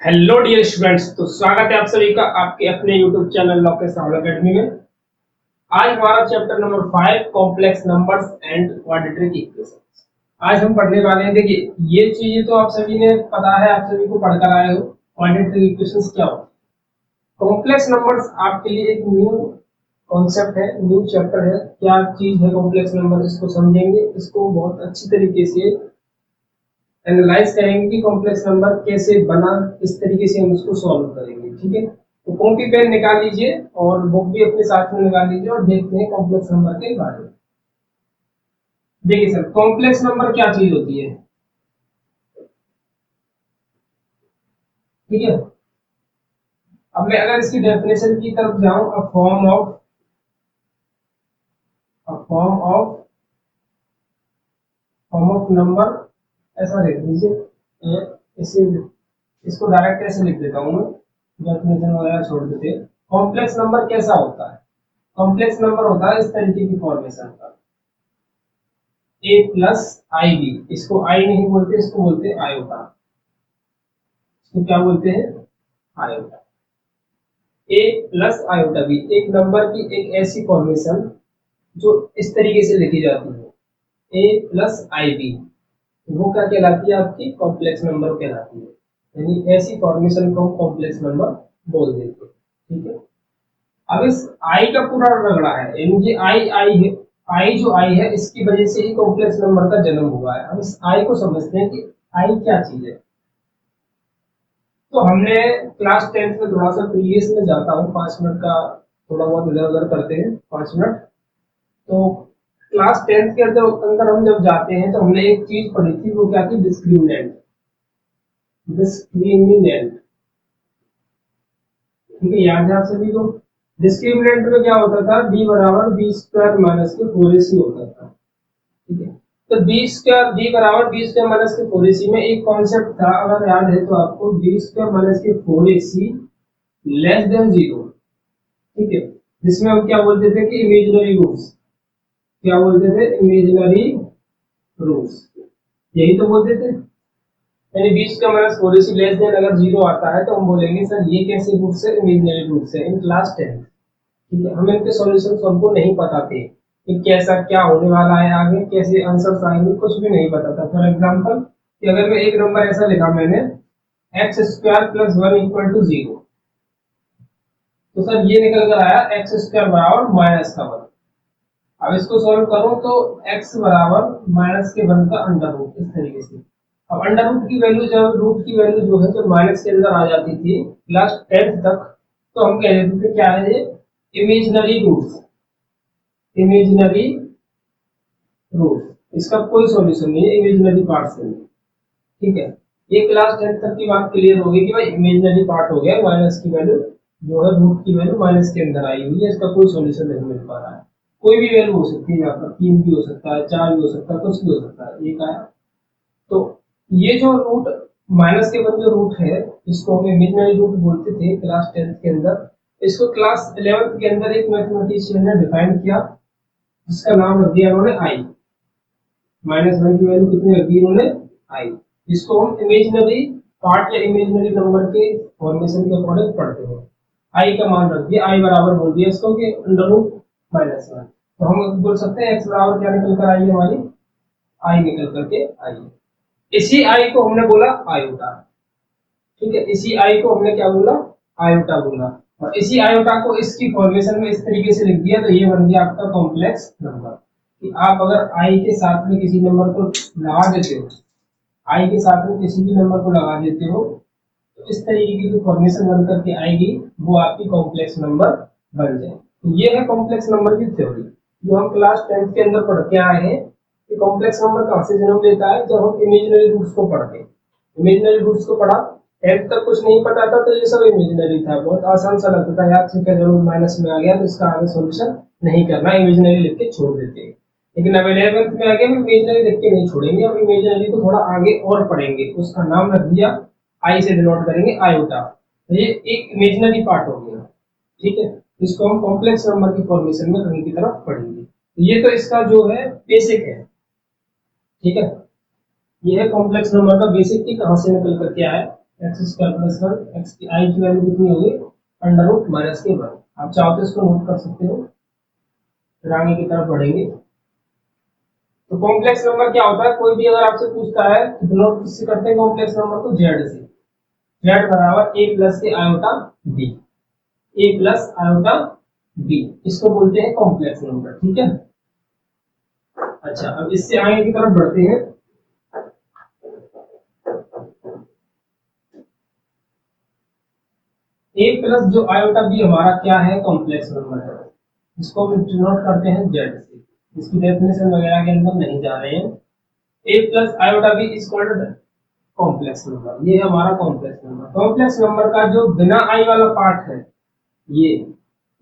Hello dear students, तो स्वागत है आप सभी का आपके अपने YouTube channel Lokesh Rahul academy में। आज हमारा chapter number 5 complex numbers and quadratic equations. आज हम पढ़ने वाले हैं। देखिए, ये चीजें तो आप सभी ने पता है, आप सभी को पढ़कर आए हो। क्वाड्रेटिक इक्वेशंस क्या होती है, कॉम्प्लेक्स नंबर्स आपके लिए एक न्यू कॉन्सेप्ट है, न्यू चैप्टर है। क्या चीज है कॉम्प्लेक्स नंबर, इसको समझेंगे, इसको बहुत अच्छी तरीके से एनालाइज करेंगे कि कॉम्प्लेक्स नंबर कैसे बना, किस तरीके से हम उसको सॉल्व करेंगे। ठीक है, तो कॉपी पेन निकाल लीजिए और बुक भी अपने साथ में निकाल लीजिए और देखते हैं कॉम्प्लेक्स नंबर के बारे में। देखिए सर, कॉम्प्लेक्स नंबर क्या चीज होती है। ठीक है, अब मैं अगर इसकी डेफिनेशन की तरफ जाऊं, अ फॉर्म ऑफ नंबर, ऐसा लिख दीजिए। इसे इसको डायरेक्ट ऐसे लिख देता हूं मैं, डेफिनेशन वगैरह छोड़ देते। कॉम्प्लेक्स नंबर कैसा होता है, कॉम्प्लेक्स नंबर होता है इस तरीके की फॉर्मेशन का, a प्लस आई बी। इसको आई नहीं बोलते, इसको बोलते हैं आयोटा। इसको क्या बोलते हैं, iota. a plus iota B एक नंबर की एक ऐसी फॉर्मेशन जो इस तरीके से लिखी जाती है, a प्लस आई बी। वो क्या कहलाती है, आपकी कॉम्प्लेक्स नंबर कहलाती है। यानी ऐसी फॉर्मेशन को हम कॉम्प्लेक्स नंबर बोल देते हैं। ठीक है, अब इस आई का पूरा रगड़ा है, यानी कि आई है, आई जो आई है इसकी वजह से ही कॉम्प्लेक्स नंबर का जन्म हुआ है। अब इस आई को समझते हैं कि आई क्या चीज है। तो हमने क्लास 10th में, थोड़ा सा प्रीवियस में जाता हूँ, 5 मिनट का थोड़ा बहुत इधर उधर करते हैं, 5 मिनट। तो क्लास 10th के अंदर हम जब जाते हैं तो हमने एक चीज पढ़ी थी, वो क्या थी, डिस्क्रिमिनेंट। डिस्क्रिमिनेंट, ठीक है, याद है आप सभी को। डिस्क्रिमिनेंट में क्या होता था, d बराबर बी स्क्वायर माइनस के 4ac होता था। ठीक है, तो d बराबर बी स्क्वायर माइनस के 4ac में एक कॉन्सेप्ट था, अगर याद है तो आपको, b स्क्वायर माइनस के 4ac लेस देन 0। ठीक है, जिसमें हम क्या बोलते थे कि इमेजिनरी रूट्स, क्या बोलते थे, इमेजिनरी रूट्स, यही तो बोलते थे। यानी 20 का माइनस 4ac लेस देन अगर 0 आता है तो हम बोलेंगे सर ये कैसे रूट्स है, इमेजिनरी रूट्स है, इन क्लास 10। ठीक है, हमें इनके सॉल्यूशंस हमको नहीं पता थे कि कैसा क्या होने वाला है आगे, कैसे आंसर्स आएंगे, कुछ भी नहीं पता था। फॉर एग्जांपल कि अगर मैं एक नंबर ऐसा लिखा मैंने, X square plus 1 equal to 0, तो सर ये निकल कर आया एक्स स्क्वायर बराबर माइनस का 1। अब इसको सॉल्व करूं तो x बराबर माइनस के 1 का अंडर रूट, इस तरीके से। अब अंडर रूट की वैल्यू, जब रूट की वैल्यू जो है जब माइनस के अंदर आ जाती थी क्लास 10th तक, तो हम कह देते थे क्या है ये, इमेजिनरी रूट्स, इमेजिनरी रूट्स। इसका कोई सॉल्यूशन नहीं है, इमेजिनरी पार्ट से। ठीक है, ये क्लास 10th तक की बात क्लियर होगी कि भाई इमेजिनरी पार्ट हो गया, माइनस की वैल्यू जो है, रूट की वैल्यू माइनस के अंदर आई हुई है, इसका कोई सॉल्यूशन नहीं मिल पा रहा है। कोई भी वैल्यू हो सकती है, यहाँ पर 3 भी हो सकता है, 4 भी हो सकता है, कुछ भी हो सकता है, एक आया। तो ये जो रूट माइनस के बाद जो रूट है, इसको हम इमेजिनरी रूट बोलते थे क्लास 10th के अंदर। इसको क्लास 11th के अंदर एक मैथमेटिशियन ने डिफाइन किया, जिसका नाम रख दिया उन्होंने आई। -1 की वैल्यू कितनी रख दी उन्होंने, आई। इसको हम इमेजिनरी पार्ट या इमेजिनरी नंबर के फॉर्मेशन के अकॉर्डिंग पढ़ते हैं। आई का मान रख दिया, आई बराबर बोल दिया इसको कि अंडर रूट -1। तो हम बोल सकते हैं एक्स बराबर क्या निकल कर आई है हमारी, आई निकल करके आई है। इसी आई को हमने बोला आयोटा। ठीक है, इसी आई को हमने क्या बोला, आयोटा बोला। और इसी आयोटा को इसकी फॉर्मेशन में इस तरीके से लिख दिया, तो ये बन गया आपका कॉम्प्लेक्स नंबर। कि आप अगर आई के साथ में किसी नंबर को लगा देते हो, आई के साथ में किसी भी नंबर को लगा देते हो, तो इस तरीके की जो फॉर्मेशन बन करके आएगी वो आपकी कॉम्प्लेक्स नंबर बन जाए। तो ये है कॉम्प्लेक्स नंबर की थ्योरी, जो हम क्लास 10th के अंदर पढ़ के आए हैं। कि कॉम्प्लेक्स नंबर कहाँ से जन्म लेता है, जब हम इमेजिनरी रूट्स को पढ़ते हैं। इमेजिनरी रूट्स को पढ़ा, 10th तक कुछ नहीं पता था, तो ये सब इमेजिनरी था, बहुत आसान सा लगता था यार, ठीक है जरूर माइनस में आ गया तो इसका आगे सॉल्यूशन नहीं करना, इमेजिनरी लिख के छोड़ देते हैं। लेकिन अब 11th में आगे हम इमेजिनरी लिख के नहीं छोड़ेंगे, हम इमेजिनरी को थोड़ा आगे और पढ़ेंगे, उसका नाम रख दिया, आई से डिनोट करेंगे आयोटा। तो ये एक इमेजिनरी पार्ट हो गया। ठीक है, इसको हम कॉम्प्लेक्स नंबर की फॉर्मेशन में कहीं की तरफ पढ़ेंगे। ये तो इसका जो है बेसिक है। ठीक है, ये है कॉम्प्लेक्स नंबर का बेसिक, की कहां से निकल करके आया। X square plus one, x की आई की वैल्यू कितनी होगी, अंडर रूट माइनस के वन। आप चाहो तो इसको नोट कर सकते हो, फिर आगे की तरफ बढ़ेंगे। तो कॉम्प्लेक्स नंबर क्या होता है, कोई भी अगर आपसे पूछता है तो डिनोट किससे करते हैं कॉम्प्लेक्स नंबर को, जेड से। जेड बराबर ए प्लस के आयोटा बी, ए प्लस आयोटा बी, इसको बोलते हैं कॉम्प्लेक्स नंबर। ठीक है, अच्छा अब इससे आगे की तरफ बढ़ते हैं। ए प्लस जो आयोटा बी हमारा क्या है, कॉम्प्लेक्स नंबर है, इसको हम डिनोट करते हैं जेड से। इसकी डेफिनेशन वगैरह के अंदर नहीं जा रहे हैं। A plus iota B is called complex number, ये है हमारा कॉम्प्लेक्स नंबर। कॉम्प्लेक्स नंबर का जो बिना आई वाला पार्ट है, ये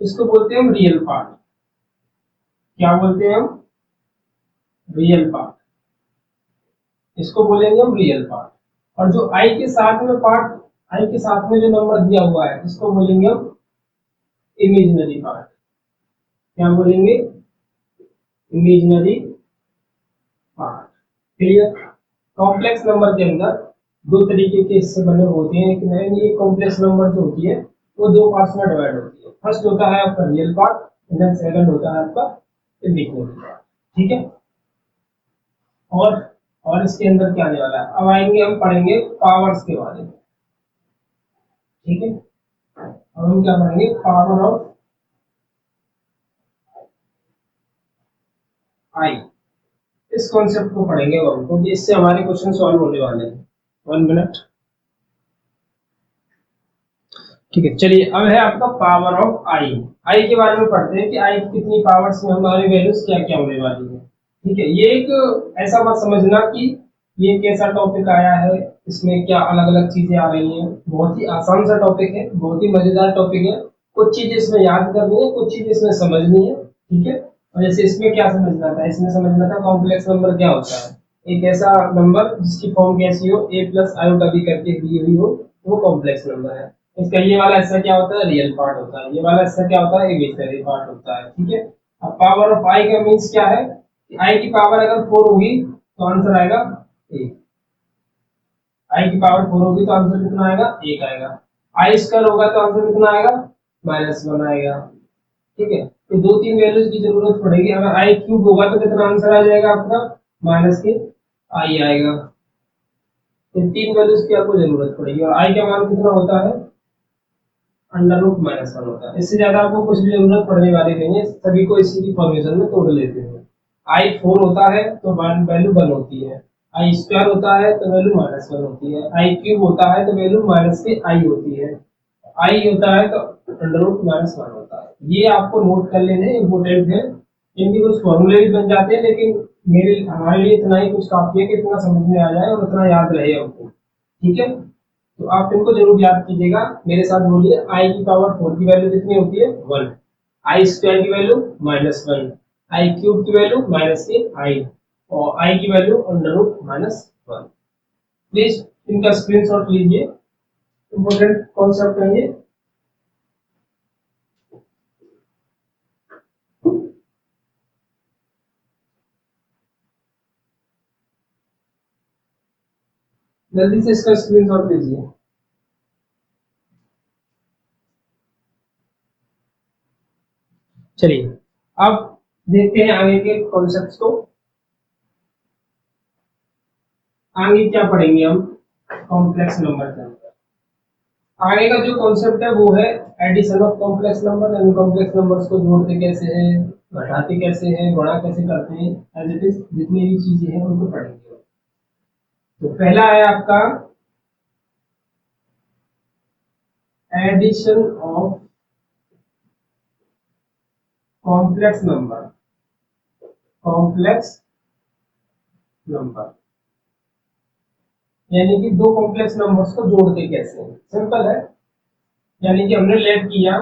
इसको बोलते हैं हम रियल पार्ट। क्या बोलते हैं हम, रियल पार्ट, इसको बोलेंगे हम रियल पार्ट। और जो आई के साथ में पार्ट, आई के साथ में जो नंबर दिया हुआ है, इसको बोलेंगे हम इमेजिनरी पार्ट। क्या बोलेंगे, imaginary part. Clear. Complex number के अंदर दो तरीके के हिस्से बने होते हैं, लेकिन ये कॉम्प्लेक्स नंबर जो होती है वो दो पार्ट्स में डिवाइड होती है। फर्स्ट होता है आपका रियल पार्ट, देन सेकंड होता है आपका इमेजिनरी पार्ट। ठीक है, और इसके अंदर क्या आने वाला है, अब आएंगे हम पढ़ेंगे पावर्स के बारे में। ठीक है, अब हम क्या पढ़ेंगे, पावर ऑफ आई, इस कॉन्सेप्ट को पढ़ेंगे हम, क्योंकि इससे हमारे क्वेश्चन सॉल्व होने वाले हैं। 1 मिनट। ठीक है, चलिए अब है आपका पावर ऑफ आई। आई के बारे में पढ़ते हैं कि आई की कितनी पावर्स में हमारी वैल्यूज क्या क्या होने वाली है। ठीक है, ये एक ऐसा मत समझना कि ये कैसा टॉपिक आया है, इसमें क्या अलग अलग चीजें आ रही हैं। बहुत ही आसान सा टॉपिक है, बहुत ही मजेदार टॉपिक है। कुछ चीजें इसमें याद करनी है, कुछ चीजें इसमें समझनी है। ठीक है, और जैसे इसमें क्या समझना था, इसमें समझना था कॉम्प्लेक्स नंबर क्या होता है। एक ऐसा नंबर जिसकी फॉर्म कैसी हो, ए प्लस आयोटा बी करके दी हुई हो, वो कॉम्प्लेक्स नंबर है। इसका ये वाला हिस्सा क्या होता है, रियल पार्ट होता है। ये वाला हिस्सा क्या होता है, इमेजिनरी पार्ट होता है। ठीक है, अब पावर ऑफ आई का मीन्स क्या है, आई की पावर अगर 4 होगी तो आंसर आएगा 1। आई की पावर 4 होगी तो आंसर कितना आएगा, 1 आएगा। आई स्क्वायर होगा तो आंसर कितना आएगा, -1 आएगा। ठीक है, तो दो तीन वैल्यूज की जरूरत पड़ेगी। अगर आई क्यूब होगा तो कितना आंसर आ जाएगा आपका, माइनस के आई आएगा। इन तीन वैल्यूज की आपको जरूरत पड़ेगी, और आई का मान कितना होता है, अंडर रूट -1 होता है। इससे ज्यादा आपको कुछ भी जरूरत पड़ने वाली नहीं है, सभी को इसी की फॉर्मेशन में तोड़ लेते हैं। आई 4 होता है तो वैल्यू 1 होती है, आई स्क्वायर होता है तो वैल्यू -1 होती है, आई क्यूब होता है तो वैल्यू माइनस के आई होती है, आई होता है तो अंडर रूट -1 होता है। ये आपको नोट कर लेने इम्पोर्टेंट है। इनके कुछ फॉर्मूले भी बन जाते हैं, लेकिन मेरे हमारे लिए इतना ही कुछ काफी है कि इतना समझ में आ जाए और उतना याद रहे आपको। ठीक है, तो आप इनको जरूर याद कीजिएगा। मेरे साथ बोलिए, आई की पावर 4 की वैल्यू कितनी होती है, 1। आई स्क्वायर की वैल्यू -1, आई क्यूब की वैल्यू माइनस के आई, और आई की वैल्यू अंडर रूट -1। प्लीज इनका स्क्रीनशॉट लीजिए, इंपॉर्टेंट कॉन्सेप्ट है ये। जल्दी से इसका स्क्रीनशॉट लीजिए। चलिए अब देखते हैं आगे के कॉन्सेप्ट्स को। आगे क्या पढ़ेंगे हम कॉम्प्लेक्स नंबर के अंदर। आगे का जो कॉन्सेप्ट है वो है एडिशन ऑफ कॉम्प्लेक्स नंबर। यानी कॉम्प्लेक्स नंबर्स को जोड़ते कैसे हैं, घटाते कैसे हैं, गुणा कैसे करते हैं, एज इट इज जितनी भी चीजें हैं उनको पढ़ेंगे। तो पहला है आपका addition of complex number. Complex number यानी कि दो कॉम्प्लेक्स नंबर्स को जोड़ते कैसे हैं, सिंपल है। यानी कि हमने लेट किया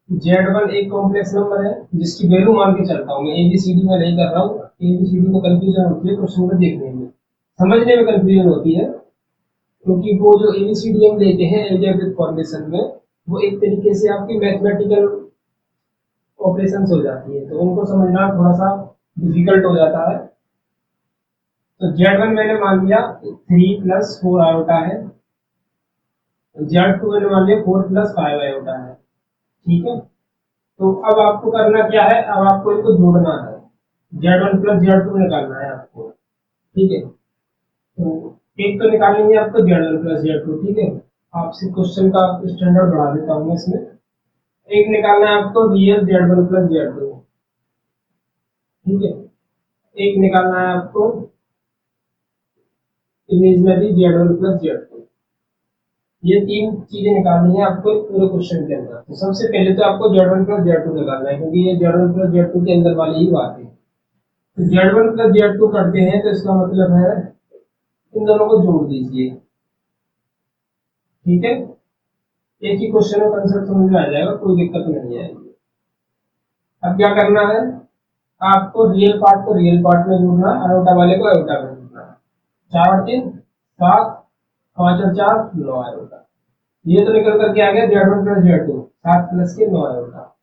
Z1 एक कॉम्प्लेक्स नंबर है जिसकी वैल्यू मान के चलता हूँ मैं, एबीसीडी में नहीं कर रहा हूँ। एबीसीडी में कंफ्यूजन होती है क्वेश्चन को देखने में, समझने में कंफ्यूजन होती है, क्योंकि वो जो एबीसीडी हम लेते हैं अलजेब्रिक फॉर्मेशन में, वो एक तरीके से आपकी मैथमेटिकल ऑपरेशंस हो जाती है, तो उनको समझना थोड़ा सा डिफिकल्ट हो जाता है। तो Z1 मैंने मान लिया 3 + 4 आयोटा है, Z2 होने वाली है 4 प्लस 5 आयोटा है। ठीक है, तो अब आपको करना क्या है, अब आपको इनको जोड़ना है, Z1 प्लस Z2 निकालना है आपको। ठीक है, तो एक तो निकालेंगे आपको Z1 प्लस Z2। ठीक है, आपसे क्वेश्चन का स्टैंडर्ड बढ़ा देता हूँ मैं इसमें। एक निकालना है आपको रियल Z1 प्लस Z2। ठीक है, एक निकालना है आपको इमेजिनरी Z1 प्लस Z2। ये तीन चीजें निकालनी है आपको पूरे क्वेश्चन के अंदर। तो सबसे पहले तो आपको Z1 प्लस Z2 निकालना है, क्योंकि ये Z1 प्लस Z2 के अंदर वाली ही बात है। तो Z1 प्लस Z2 करते हैं, तो इसका मतलब है इन दोनों को जोड़ दीजिए। ठीक है, एक ही क्वेश्चन में कंसेप्ट समझ में आ जाएगा, कोई दिक्कत नहीं आएगी। अब क्या करना है, आपको रियल पार्ट को रियल पार्ट में जोड़ना है, आयोटा वाले को आयोटा में जोड़ना है। 4 और 3 7, 5 और 4 9 आयोटा। ये तो निकल करके आ गया Z1 प्लस Z2, 7 प्लस के 9 आयोटा।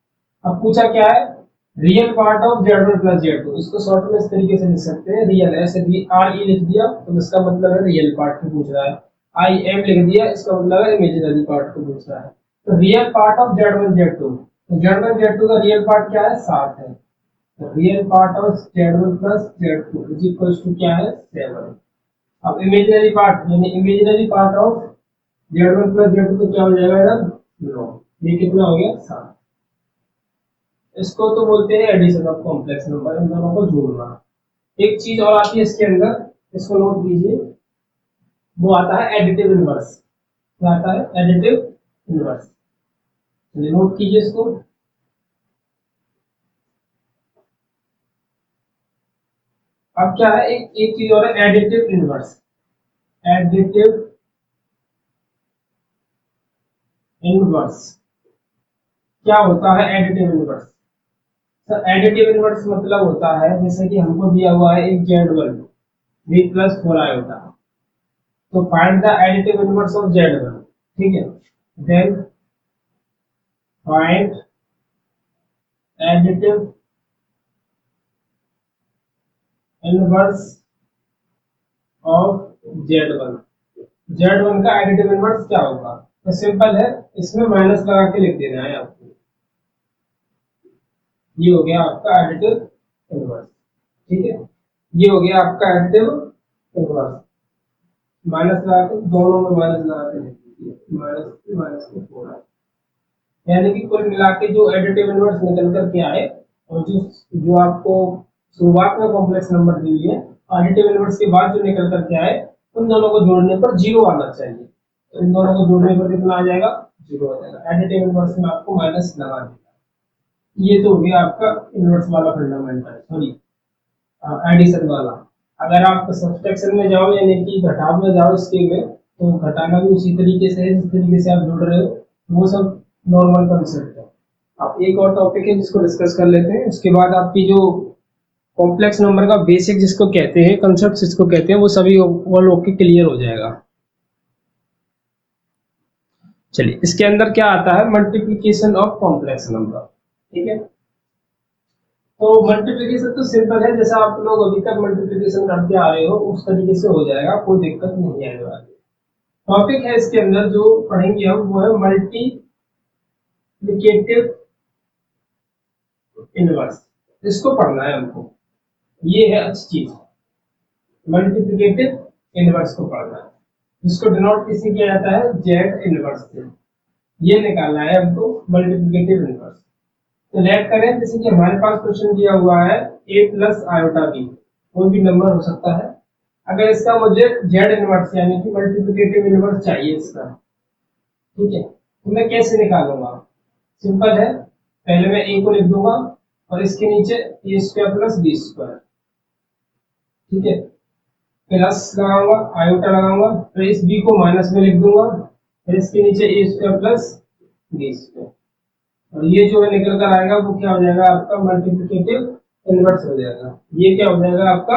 अब पूछा क्या है, real part of Z1 plus Z2। इसको शॉर्ट में इस तरीके से लिख सकते हैं, रियल ऐसे भी RE लिख दिया तो इसका मतलब है रियल पार्ट को पूछ रहा है, IM लिख दिया इसका मतलब है इमेजिनरी पार्ट को पूछ रहा है। तो real part of Z1 Z2, तो Z1 Z2 का रियल पार्ट क्या है, 7 है। तो real part of Z1 plus Z2 is equal to क्या है, 7। अब इमेजिनरी पार्ट यानी imaginary part of Z1 plus Z2 तो क्या हो जाएगा, 9। ये कितना हो गया, 7। इसको तो बोलते हैं एडिशन ऑफ कॉम्प्लेक्स नंबर, इन दोनों को जोड़ना। एक चीज और आती है इसके अंदर, इसको नोट कीजिए, वो आता है एडिटिव इनवर्स। क्या आता है, एडिटिव इनवर्स। चलिए नोट कीजिए इसको। अब क्या है, एक चीज और है, एडिटिव इनवर्स। एडिटिव इनवर्स क्या होता है, additive inverse. Sir additive inverse मतलब होता है, जैसे कि हमको दिया हुआ है एक Z1 3 प्लस 4 आयोटा, तो find the additive inverse of Z1। ठीक है, then find additive inverse of Z1। Z1 का एडिटिव इनवर्स क्या होगा, तो सिंपल है, इसमें माइनस लगा के लिख देना है आपको। ये हो गया आपका एडिटिव इनवर्स। ठीक है, ये हो गया आपका एडिटिव इनवर्स। माइनस लगा के, दोनों में माइनस लगा के लिख दीजिए, माइनस के 4 है। यानी कि कुल मिला के जो एडिटिव इनवर्स निकल कर के आए, और जो जो आपको शुरुआत में कॉम्प्लेक्स नंबर दी हुई है, एडिटिव इनवर्स के बाद जो निकल कर के आए, उन दोनों को जोड़ने पर 0 आना चाहिए। तो इन दोनों को जोड़ने पर कितना आ जाएगा, 0 आ जाएगा। एडिटिव इनवर्स में आपको माइनस लगा देगा। ये तो हो गया आपका इनवर्स वाला फंडामेंटल, सॉरी एडिशन वाला। अगर आप सब्सट्रैक्शन में जाओ यानी कि घटाव में जाओ इसके में, तो घटाना भी उसी तरीके से है जिस तरीके से आप जोड़ रहे हो, वो सब नॉर्मल कंसेप्ट है। आप एक और टॉपिक है जिसको डिस्कस कर लेते हैं, उसके बाद आपकी जो कॉम्प्लेक्स नंबर का बेसिक जिसको कहते हैं, कंसेप्ट जिसको कहते हैं, वो सभी ऑल ओके क्लियर हो जाएगा। चलिए इसके अंदर क्या आता है, मल्टीप्लीकेशन ऑफ कॉम्प्लेक्स नंबर। ठीक है, तो मल्टीप्लिकेशन तो सिंपल है, जैसा आप लोग अभी तक मल्टीप्लिकेशन करते आ रहे हो उस तरीके से हो जाएगा, कोई दिक्कत नहीं आने वाली। टॉपिक है इसके अंदर जो पढ़ेंगे हम, वो है मल्टीप्लिकेटिव इनवर्स। इसको पढ़ना है हमको, ये है अच्छी चीज, मल्टीप्लिकेटिव इनवर्स को पढ़ना है। इसको डिनोट किसी किया जाता है, जेड इनवर्स से। ये निकालना है हमको मल्टीप्लिकेटिव इनवर्स। तो लेट करें, जैसे कि हमारे पास क्वेश्चन दिया हुआ है a प्लस आयोटा b, कोई भी नंबर हो सकता है। अगर इसका मुझे z इनवर्स यानी कि मल्टीप्लिकेटिव इनवर्स चाहिए इसका, ठीक है, तो मैं कैसे निकालूंगा, सिंपल है, पहले मैं a को लिख दूंगा और इसके नीचे a square plus B square. ठीक है, प्लस लगाऊंगा, आयोटा लगाऊंगा, फिर इस b को माइनस में लिख दूंगा, फिर इसके नीचे a square plus B square. और ये जो है निकल कर आएगा वो क्या हो जाएगा, आपका मल्टीप्लिकेटिव इनवर्स हो जाएगा। ये क्या हो जाएगा, आपका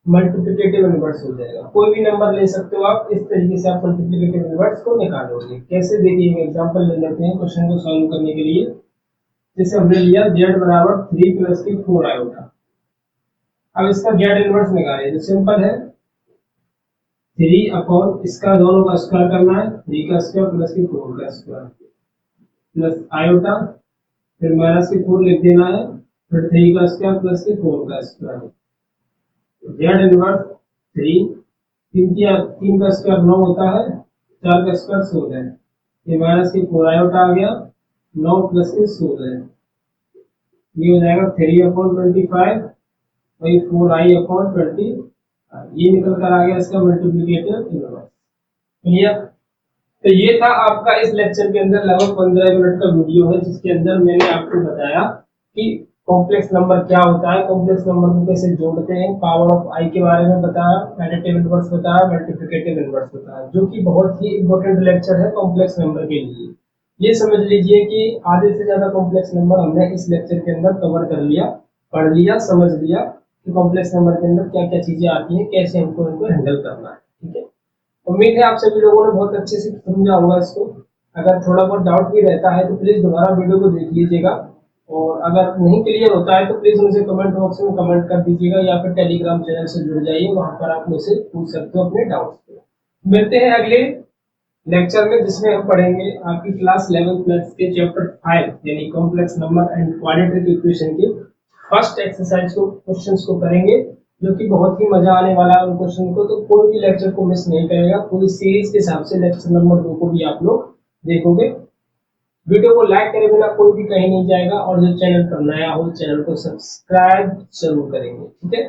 मल्टीप्लिकेटिव इनवर्स हो जाएगा। कोई भी नंबर ले सकते हो आप, इस तरीके से आप मल्टीप्लिकेटिव इनवर्स को निकालोगे। कैसे, देखिए एग्जांपल ले लेते हैं क्वेश्चन को सॉल्व करने के लिए। जैसे हमने लिया z बराबर 3 प्लस की 4 आयोटा। अब इसका z इनवर्स निकालिए, तो सिंपल है, 3 अपॉन इसका दोनों का स्क्वायर करना है, 3 का स्क्वायर प्लस के 4 का स्क्वायर प्लस आयोटा, फिर माइनस के 4 लिख देना है, फिर 3 का स्क्वायर प्लस के 4 का स्क्वायर, जेड इनवर्स 3, 3 का स्क्वायर 9 होता है, 4 का स्क्वायर 16 है, ये माइनस के 4 आयोटा आ गया, 9 प्लस के 16, ये हो जाएगा 3/25, वही 4i/20, ये निकल कर आ गया इसका मल्टीप्लीकेटिव इनवर्स। क्लियर? तो ये था आपका इस लेक्चर के अंदर लगभग 15 मिनट का वीडियो है, जिसके अंदर मैंने आपको बताया कि कॉम्प्लेक्स नंबर क्या होता है, कॉम्प्लेक्स नंबर को कैसे जोड़ते हैं, पावर ऑफ आई के बारे में बताया, एडिटिव इनवर्स बताया, मल्टीप्लिकेटिव इनवर्स बताया, जो कि बहुत ही इंपॉर्टेंट लेक्चर है कॉम्प्लेक्स नंबर के लिए। ये समझ लीजिए कि आधे से ज्यादा कॉम्प्लेक्स नंबर हमने इस लेक्चर के अंदर कवर कर लिया, पढ़ लिया, समझ लिया कि कॉम्प्लेक्स नंबर के अंदर क्या क्या चीजें आती हैं, कैसे हमको इनको हैंडल करना है। ठीक है, उम्मीद है आप सभी लोगों ने बहुत अच्छे से समझा होगा इसको। अगर थोड़ा बहुत डाउट भी रहता है तो प्लीज दोबारा वीडियो को देख लीजिएगा, और अगर नहीं क्लियर होता है तो प्लीज मुझे कमेंट बॉक्स में कमेंट कर दीजिएगा, या फिर टेलीग्राम चैनल से जुड़ जाइए, वहां पर आप मुझसे पूछ सकते हो अपने डाउट्स। मिलते हैं अगले लेक्चर में, जिसमें हम पढ़ेंगे आपकी क्लास 11th मैथ्स के चैप्टर 5 यानी complex number and quadratic equation के फर्स्ट एक्सरसाइज को, क्वेश्चंस को करेंगे, जो कि बहुत ही मजा आने वाला है उन क्वेश्चन को। तो कोई भी लेक्चर को मिस नहीं करेगा, पूरी सीरीज के हिसाब से लेक्चर नंबर 2 को भी आप लोग देखोगे। वीडियो को लाइक करे बिना कोई भी कहीं नहीं जाएगा, और जो चैनल पर नया हो चैनल को सब्सक्राइब जरूर करेंगे। ठीक है।